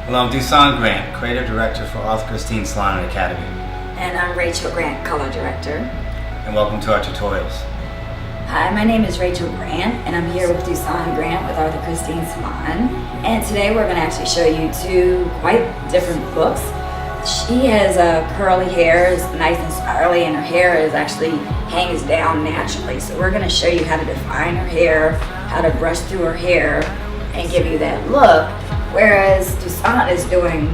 Hello, I'm Dusan Grant, Creative Director for Arthur Christine Salon Academy. And I'm Rachel Grant, Color Director. And welcome to our tutorials. Hi, my name is Rachel Grant, and I'm here with Dusan Grant with Arthur Christine Salon. And today we're going to actually show you two quite different looks. She has curly hair, is nice and spirally, and her hair is actually hangs down naturally. So we're going to show you how to define her hair, how to brush through her hair, and give you that look. Whereas Dusan is doing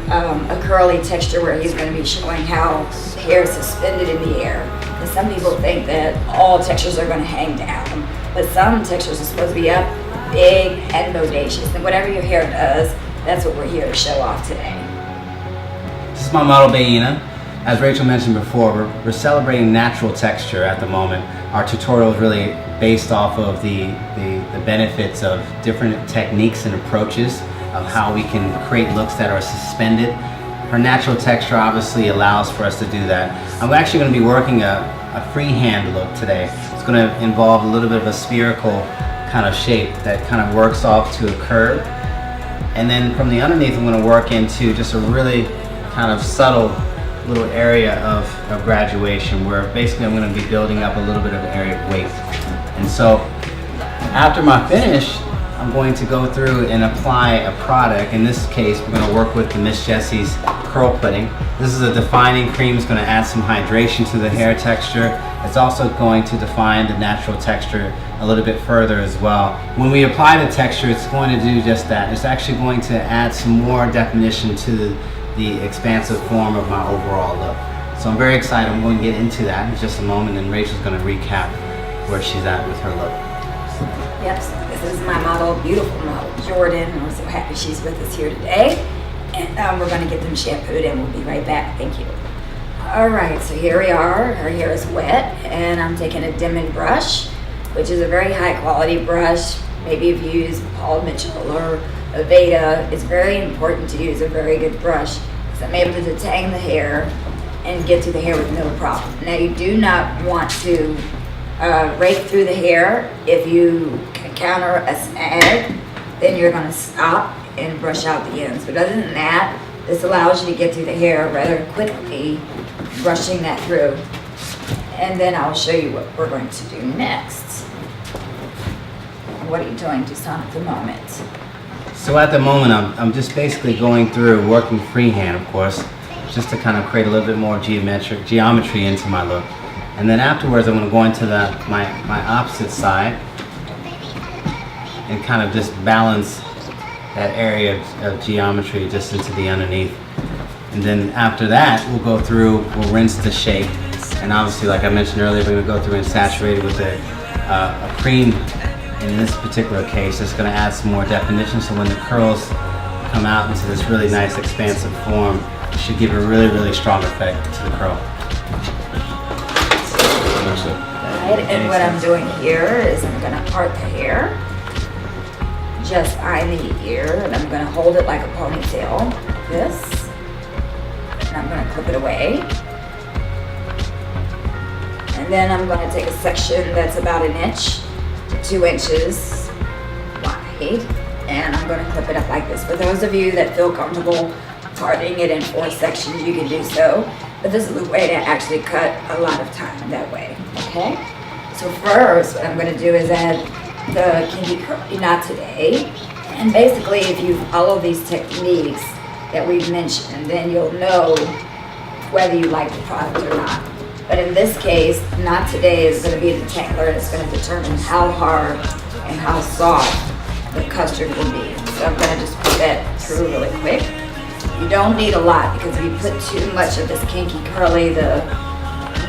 a curly texture where he's going to be showing how the hair is suspended in the air. And some people think that all textures are going to hang down, but some textures are supposed to be up, big, and bodacious. And whatever your hair does, that's what we're here to show off today. This is my model, Baina. As Rachel mentioned before, we're celebrating natural texture at the moment. Our tutorial is really based off of the benefits of different techniques and approaches of how we can create looks that are suspended. Her natural texture obviously allows for us to do that. I'm actually going to be working a freehand look today. It's going to involve a little bit of a spherical kind of shape that kind of works off to a curve. And then from the underneath, I'm going to work into just a really kind of subtle little area of graduation where basically I'm going to be building up a little bit of area of weight. And so after my finish, I'm going to go through and apply a product. In this case, we're going to work with the Miss Jessie's Curl Pudding. This is a defining cream. It's going to add some hydration to the hair texture. It's also going to define the natural texture a little bit further as well. When we apply the texture, it's going to do just that. It's actually going to add some more definition to the expansive form of my overall look. So I'm very excited. I'm going to get into that in just a moment, and Rachel's going to recap where she's at with her look. Yep, so this is my model, beautiful model, Jordan. We're so happy she's with us here today. And we're going to get them shampooed and we'll be right back. Thank you. All right, so here we are. Her hair is wet and I'm taking a Denman brush, which is a very high quality brush. Maybe if you use Paul Mitchell or Aveda, it's very important to use a very good brush because I'm able to detain the hair and get to the hair with no problem. Now you do not want to rake through the hair. If you encounter a snag, then you're going to stop and brush out the ends. But other than that, this allows you to get through the hair rather quickly, brushing that through. And then I'll show you what we're going to do next. What are you doing, Dusan, at the moment? So at the moment, I'm just basically going through, working freehand, of course, just to kind of create a little bit more geometry into my look. And then afterwards, I'm going to go into my opposite side and kind of just balance that area of geometry just into the underneath. And then after that, we'll go through, we'll rinse the shape. And obviously, like I mentioned earlier, we're going to go through and saturate it with a cream. And in this particular case, it's going to add some more definition. So when the curls come out into this really nice expansive form, it should give a really, really strong effect to the curl. Right, and what I'm doing here is I'm going to part the hair just behind the ear, and I'm going to hold it like a ponytail, like this, and I'm going to clip it away. And then I'm going to take a section that's about 1 inch to 2 inches wide, and I'm going to clip it up like this. For those of you that feel comfortable parting it in 4 sections, you can do so. But this is the way to actually cut a lot of time that way, okay? So first, what I'm going to do is add the kinky curly knot today. And basically, if you follow these techniques that we've mentioned, then you'll know whether you like the product or not. But in this case, knot today is going to be a detangler, and it's going to determine how hard and how soft the custard will be. So I'm going to just put that through really quick. You don't need a lot, because if you put too much of this kinky curly, the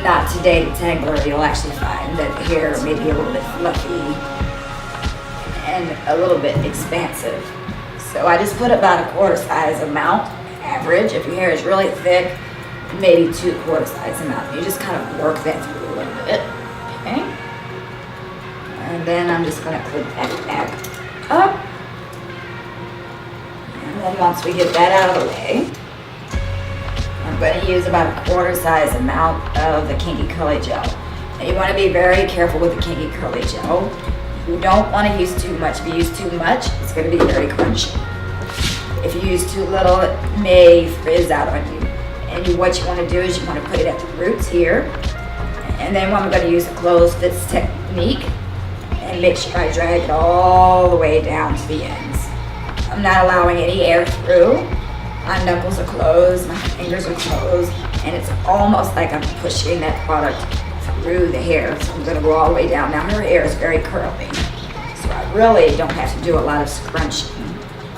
knot today detangler, you'll actually find that the hair may be a little bit fluffy and a little bit expansive. So I just put about a quarter size amount, average. If your hair is really thick, maybe 2 quarter size amount. You just kind of work that through a little bit, okay? And then I'm just gonna clip that back up. And then once we get that out of the way, I'm going to use about a quarter size amount of the kinky curly gel. Now you want to be very careful with the kinky curly gel. You don't want to use too much. If you use too much, it's going to be very crunchy. If you use too little, it may frizz out on you. And what you want to do is you want to put it at the roots here. And then I'm going to use the closed fits technique and make sure I drag it all the way down to the ends. I'm not allowing any air through. My knuckles are closed, my fingers are closed, and it's almost like I'm pushing that product through the hair. So I'm going to go all the way down. Now her hair is very curly, so I really don't have to do a lot of scrunching.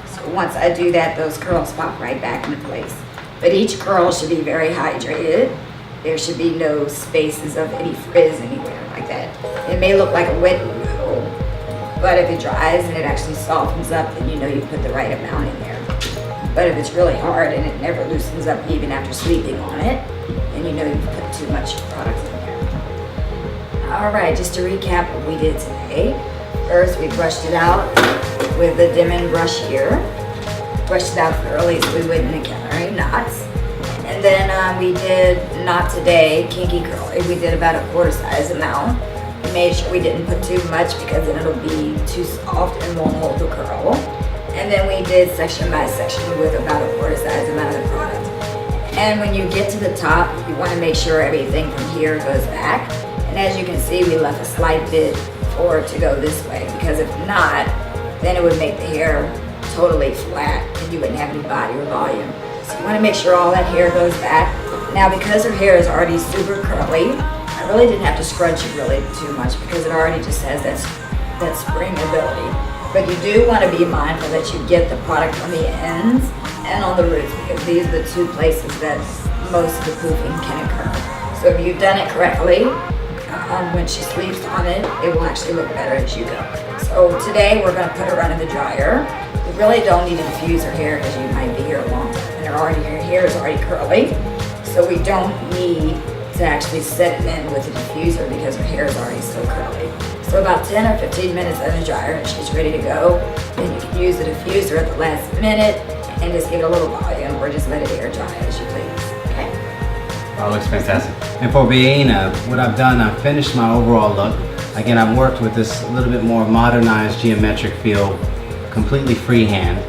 So once I do that, those curls pop right back into place. But each curl should be very hydrated. There should be no spaces of any frizz anywhere like that. It may look like a wet noodle, but if it dries and it actually softens up, then you know you put the right amount in there. But if it's really hard and it never loosens up even after sleeping on it, then you know you've put too much product in there. All right, just to recap what we did today. First, we brushed it out with the Diamond brush here. Brushed it out thoroughly so we wouldn't encounter any knots. And then we did, not today, kinky curling. We did about a quarter size amount. We made sure we didn't put too much because then it'll be too soft and won't hold the curl. And then we did section by section with about a quarter size amount of the product. And when you get to the top, you want to make sure everything from here goes back. And as you can see, we left a slight bit for it to go this way, because if not, then it would make the hair totally flat and you wouldn't have any body or volume. So you want to make sure all that hair goes back. Now, because her hair is already super curly, I really didn't have to scrunch it really too much because it already just has that spring ability. But you do want to be mindful that you get the product on the ends and on the roots, because these are the two places that most of the poofing can occur. So if you've done it correctly, when she sleeps on it, it will actually look better as you go. So today we're going to put her under the dryer. We really don't need to diffuse her hair because you might be here a long time and her hair is already curly. So we don't need to actually set it in with a diffuser because her hair is already so curly. So about 10 or 15 minutes under the dryer and she's ready to go. Then you can use the diffuser at the last minute and just give it a little volume or just let it air dry as you please. Okay? Oh, it looks fantastic. And for Baena, what I've done, I've finished my overall look. Again, I've worked with this a little bit more modernized geometric feel, completely freehand.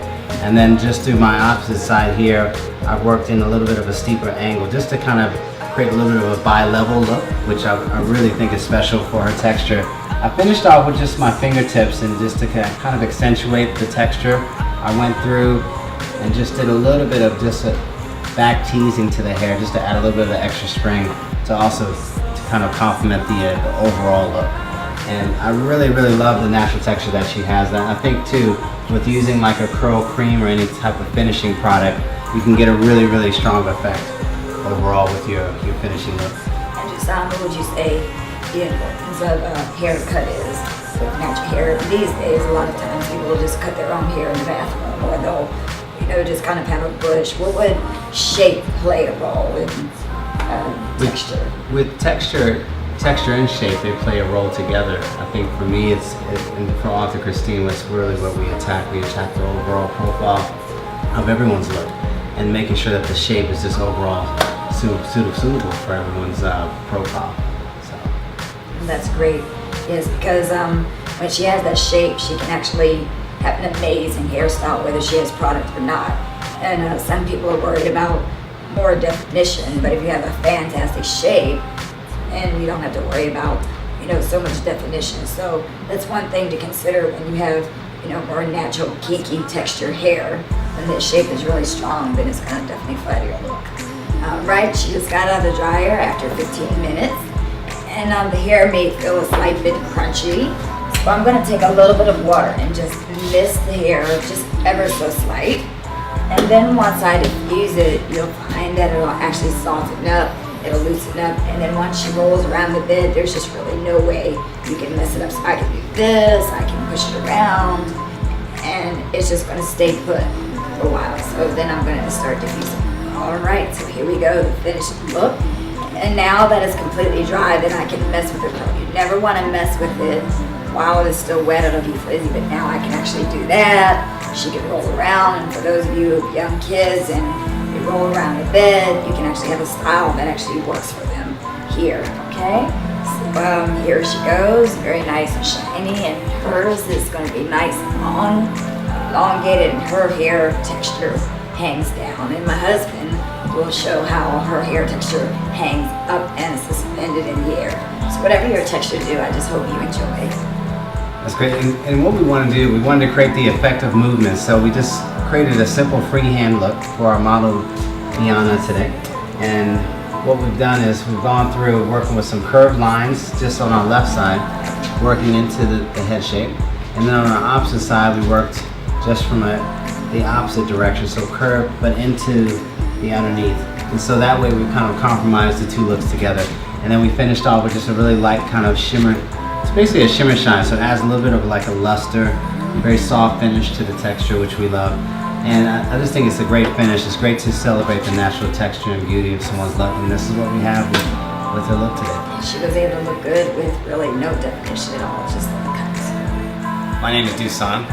And then just to my opposite side here, I've worked in a little bit of a steeper angle just to kind of create a little bit of a bi-level look, which I really think is special for her texture. I finished off with just my fingertips, and just to kind of accentuate the texture, I went through and just did a little bit of just a back teasing to the hair, just to add a little bit of the extra spring to also to kind of complement the overall look. And I really, really love the natural texture that she has. And I think too, with using like a curl cream or any type of finishing product, you can get a really, really strong effect overall with your finishing look. And Dusan, what would you say the importance of haircut is with natural hair? These days, a lot of times people will just cut their own hair in the bathroom, or they'll, just kind of have a bush. What would shape play a role in texture? With texture and shape, they play a role together. I think for me, and for Author Christine, that's really what we attack. We attack the overall profile of everyone's look, and making sure that the shape is just overall suitable for everyone's profile. That's great. Yes, because when she has that shape, she can actually have an amazing hairstyle whether she has product or not. And some people are worried about more definition, but if you have a fantastic shape, and you don't have to worry about so much definition. So that's one thing to consider when you have more natural kinky texture hair, and the shape is really strong, then it's going to definitely flatter your look. Right, she just got out of the dryer after 15 minutes. And the hair may feel a slight bit crunchy. So I'm going to take a little bit of water and just mist the hair, just ever so slight. And then once I diffuse it, you'll find that it'll actually soften up, it'll loosen up. And then once she rolls around the bed, there's just really no way you can mess it up. So I can do this, I can push it around, and it's just going to stay put for a while. So then I'm going to start diffusing. All right, so here we go, the finished look. And now that it's completely dry, then I can mess with the curl. You never want to mess with it while it is still wet. It'll be frizzy, but now I can actually do that. She can roll around, and for those of you with young kids and you roll around the bed, you can actually have a style that actually works for them here, okay? So here she goes, very nice and shiny, and hers is going to be nice and long. elongated and her hair texture hangs down. And my husband will show how her hair texture hangs up and is suspended in the air. So whatever your texture do, I just hope you enjoy. That's great. And what we want to do, we wanted to create the effect of movement. So we just created a simple freehand look for our model, Iana, today. And what we've done is we've gone through working with some curved lines just on our left side, working into the head shape. And then on our opposite side, we worked just from the opposite direction, so curved but into the underneath. And so that way we kind of compromised the two looks together. And then we finished off with just a really light kind of shimmer. It's basically a shimmer shine, so it adds a little bit of like a luster, a very soft finish to the texture, which we love. And I just think it's a great finish. It's great to celebrate the natural texture and beauty of someone's look, and this is what we have with her look today. She was able to look good with really no definition at all, just the cuts. My name is Dusan.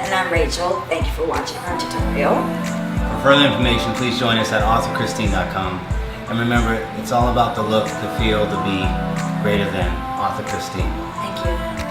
And I'm Rachel. Thank you for watching our tutorial. For further information, please join us at authorchristine.com. And remember, it's all about the look, the feel, the be greater than Author Christine. Thank you.